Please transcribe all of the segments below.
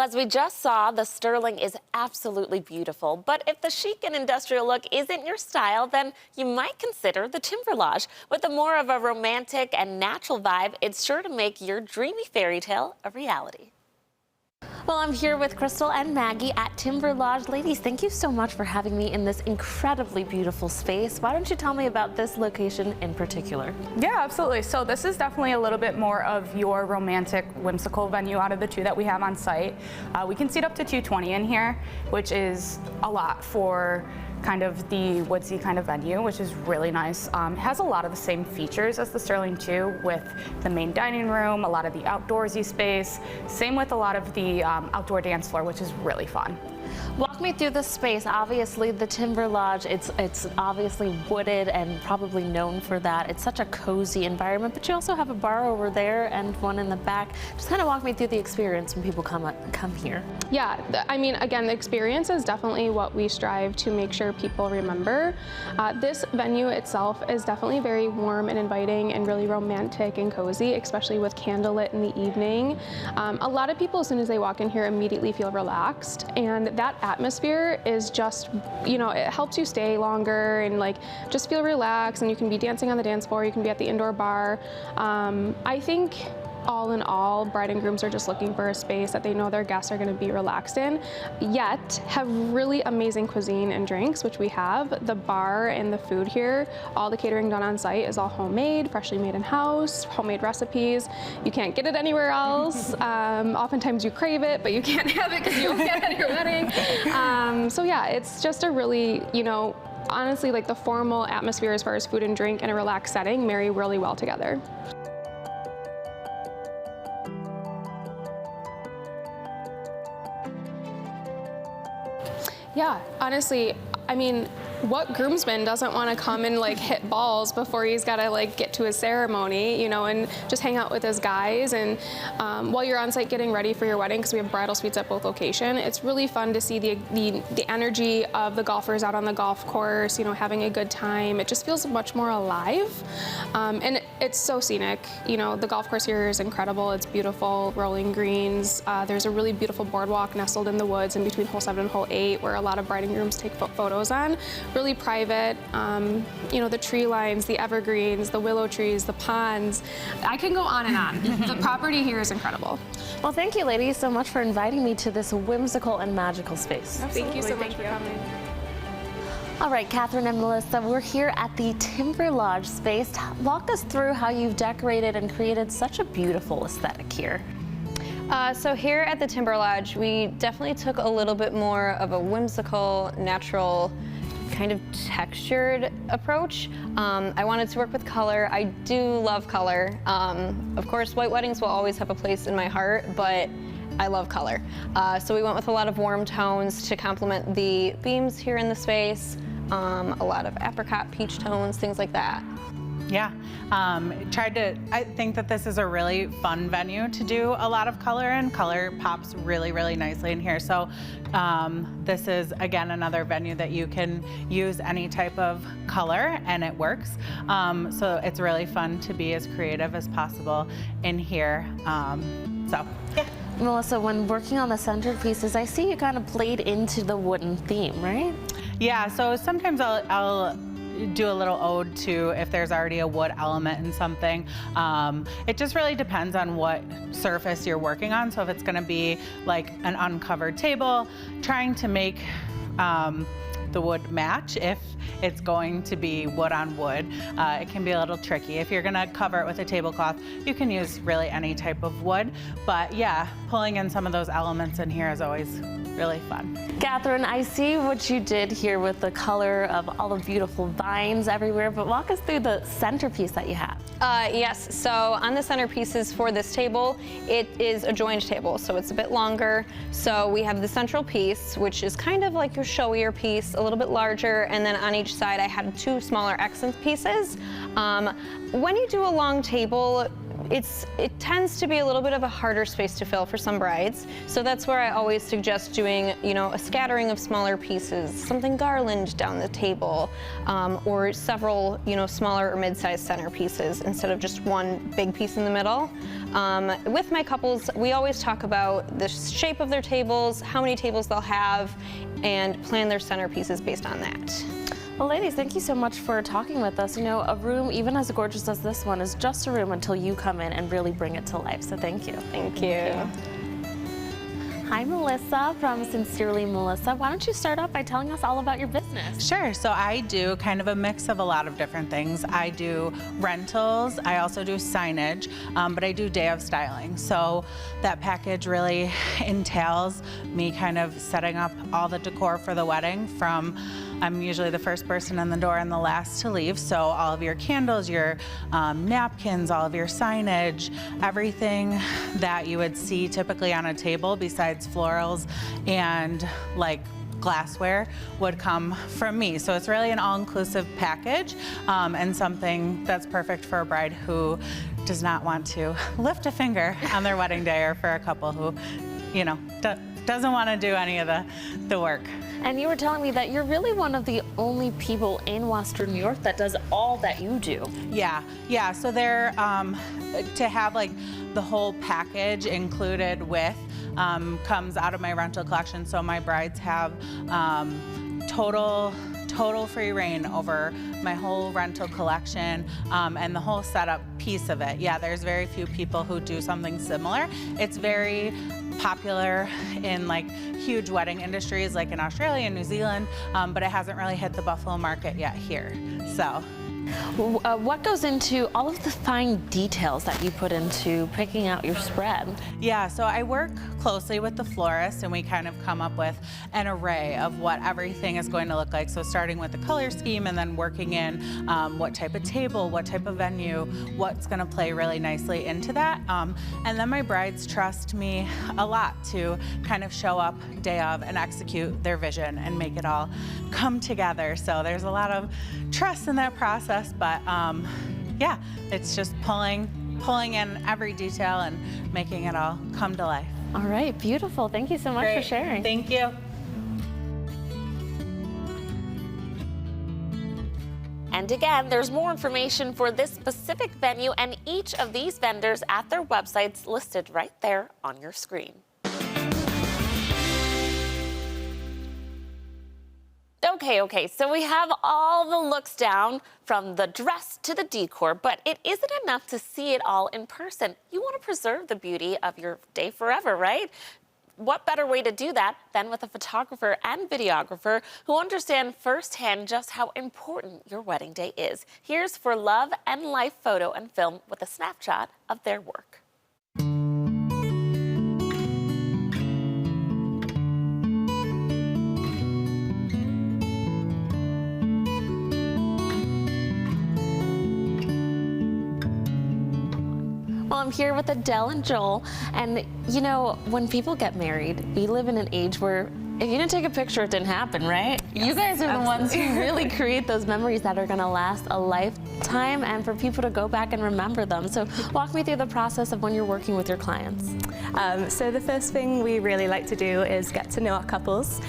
as we just saw, the Sterling is absolutely beautiful. But if the chic and industrial look isn't your style, then you might consider the Timberlodge. With a more of a romantic and natural vibe, it's sure to make your dreamy fairy tale a reality. Well, I'm here with Crystal and Maggie at Timberlodge. Ladies, thank you so much for having me in this incredibly beautiful space. Why don't you tell me about this location in particular? Yeah, absolutely. So this is definitely a little bit more of your romantic, whimsical venue out of the two that we have on site. We can seat up to 220 in here, which is a lot for kind of the woodsy kind of venue, which is really nice. It has a lot of the same features as the Sterling 2 with the main dining room, a lot of the outdoorsy space, same with a lot of the outdoor dance floor, which is really fun. Walk me through the space. Obviously, the Timberlodge, it's obviously wooded and probably known for that. It's such a cozy environment, but you also have a bar over there and one in the back. Just kind of walk me through the experience when people come here. Yeah, I mean, again, the experience is definitely what we strive to make sure people remember. This venue itself is definitely very warm and inviting and really romantic and cozy, especially with candlelit in the evening. A lot of people, as soon as they walk in here, immediately feel relaxed, and that atmosphere is just, you know, it helps you stay longer and like just feel relaxed, and you can be dancing on the dance floor, you can be at the indoor bar. I think all in all, bride and grooms are just looking for a space that they know their guests are going to be relaxed in, yet have really amazing cuisine and drinks, which we have. The bar and the food here, all the catering done on site is all homemade, freshly made in-house, homemade recipes. You can't get it anywhere else. Oftentimes you crave it, but you can't have it because you don't get it at your wedding. So yeah, it's just a really, you know, honestly, like the formal atmosphere as far as food and drink and a relaxed setting marry really well together. Yeah, honestly, I mean, what groomsman doesn't want to come and like hit balls before he's got to like get to his ceremony, you know, and just hang out with his guys. And while you're on site getting ready for your wedding, because we have bridal suites at both locations, it's really fun to see the energy of the golfers out on the golf course, you know, having a good time. It just feels much more alive. And it's so scenic. You know, the golf course here is incredible. It's beautiful, rolling greens. There's a really beautiful boardwalk nestled in the woods in between hole 7 and hole 8, where a lot of bride and grooms take photos on. Really private, you know, the tree lines, the evergreens, the willow trees, the ponds. I can go on and on. The property here is incredible. Well, thank you, ladies, so much for inviting me to this whimsical and magical space. Absolutely. Thank you so much for coming. All right, Catherine and Melissa, we're here at the Timberlodge space. Walk us through how you've decorated and created such a beautiful aesthetic here. So here at the Timberlodge, we definitely took a little bit more of a whimsical, natural, kind of textured approach. I wanted to work with color. I do love color. Of course, white weddings will always have a place in my heart, but I love color. So we went with a lot of warm tones to complement the themes here in the space. A lot of apricot, peach tones, things like that. Yeah, I think that this is a really fun venue to do a lot of color in. Color pops really, really nicely in here. So this is, again, another venue that you can use any type of color and it works. So it's really fun to be as creative as possible in here. So, yeah. Melissa, when working on the centerpieces, I see you kind of played into the wooden theme, right? Yeah, so sometimes I'll do a little ode to if there's already a wood element in something. It just really depends on what surface you're working on. So if it's gonna be like an uncovered table, trying to make the wood match. If it's going to be wood on wood, it can be a little tricky. If you're gonna cover it with a tablecloth, you can use really any type of wood. But yeah, pulling in some of those elements in here is always really fun. Catherine, I see what you did here with the color of all the beautiful vines everywhere, but walk us through the centerpiece that you have. Yes, so on the centerpieces for this table, it is a joined table, so it's a bit longer. So we have the central piece, which is kind of like your showier piece, a little bit larger, and then on each side I had 2 smaller accent pieces. When you do a long table, it tends to be a little bit of a harder space to fill for some brides. So that's where I always suggest doing, you know, a scattering of smaller pieces, something garland down the table, or several, you know, smaller or mid-sized centerpieces instead of just one big piece in the middle. With my couples, we always talk about the shape of their tables, how many tables they'll have, and plan their centerpieces based on that. Well, ladies, thank you so much for talking with us. You know, a room, even as gorgeous as this one, is just a room until you come in and really bring it to life. So thank you. Thank you. Hi, Melissa from Sincerely Melissa. Why don't you start off by telling us all about your business? Sure, so I do kind of a mix of a lot of different things. I do rentals, I also do signage, but I do day of styling. So that package really entails me kind of setting up all the decor for the wedding from I'm usually the first person in the door and the last to leave. So all of your candles, your napkins, all of your signage, everything that you would see typically on a table besides florals and like glassware would come from me. So it's really an all-inclusive package and something that's perfect for a bride who does not want to lift a finger on their wedding day, or for a couple who, you know, doesn't want to do any of the work. And you were telling me that you're really one of the only people in Western New York that does all that you do. Yeah. So they're to have like the whole package included with comes out of my rental collection. So my brides have total free reign over my whole rental collection and the whole setup piece of it. Yeah, there's very few people who do something similar. It's very popular in like huge wedding industries like in Australia and New Zealand, but it hasn't really hit the Buffalo market yet here. So. What goes into all of the fine details that you put into picking out your spread? Yeah, so I work closely with the florist and we kind of come up with an array of what everything is going to look like. So starting with the color scheme and then working in what type of table, what type of venue, what's gonna play really nicely into that. And then my brides trust me a lot to kind of show up day of and execute their vision and make it all come together. So there's a lot of trust in that process. But yeah, it's just pulling in every detail and making it all come to life. All right, beautiful. Thank you so much for sharing. Thank you. And again, there's more information for this specific venue and each of these vendors at their websites listed right there on your screen. Okay, so we have all the looks down from the dress to the decor, but it isn't enough to see it all in person. You want to preserve the beauty of your day forever, right? What better way to do that than with a photographer and videographer who understand firsthand just how important your wedding day is. Here's For Love and Life photo and film with a snapshot of their work. Well, I'm here with Adele and Joel, and you know, when people get married, we live in an age where if you didn't take a picture, it didn't happen, right? Yes, you guys are the ones who really create those memories that are gonna last a lifetime and for people to go back and remember them. So walk me through the process of when you're working with your clients. So the first thing we really like to do is get to know our couples.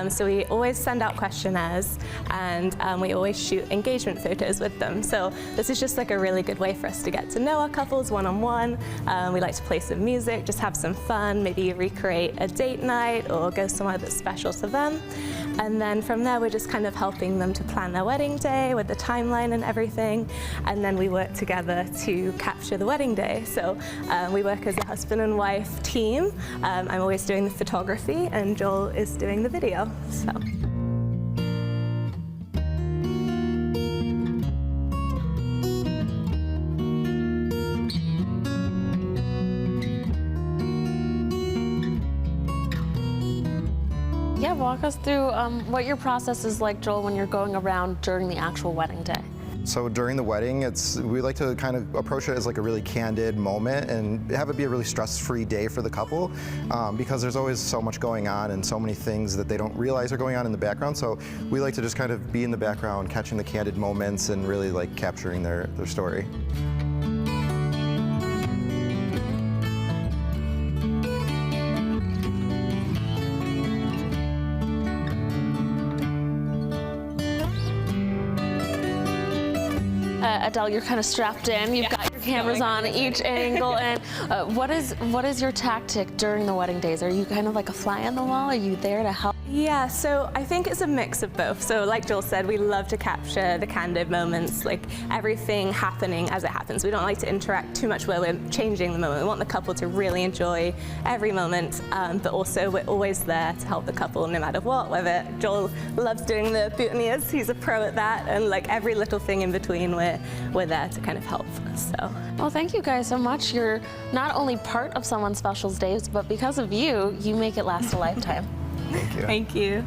So we always send out questionnaires and we always shoot engagement photos with them. So this is just like a really good way for us to get to know our couples one-on-one. We like to play some music, just have some fun, maybe recreate a date night or go somewhere that's special to them. And then from there, we're just kind of helping them to plan their wedding day with the timeline and everything. And then we work together to capture the wedding day. So we work as a husband and wife team. I'm always doing the photography and Joel is doing the video. So. Yeah, walk us through what your process is like, Joel, when you're going around during the actual wedding day. So during the wedding, we like to kind of approach it as like a really candid moment and have it be a really stress-free day for the couple because there's always so much going on and so many things that they don't realize are going on in the background. So we like to just kind of be in the background, catching the candid moments and really like capturing their story. Adele, you're kind of strapped in. You've got your cameras on at each angle. And what is your tactic during the wedding days? Are you kind of like a fly on the wall? Are you there to help? Yeah, so I think it's a mix of both. So like Joel said, we love to capture the candid moments, like everything happening as it happens. We don't like to interact too much where we're changing the moment. We want the couple to really enjoy every moment, but also we're always there to help the couple no matter what, whether Joel loves doing the boutonnieres, he's a pro at that, and like every little thing in between, we're there to kind of help. So. Well, thank you guys so much. You're not only part of someone's special days, but because of you, you make it last a lifetime. Thank you. Thank you.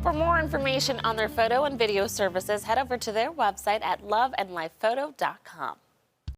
For more information on their photo and video services, head over to their website at loveandlifephoto.com.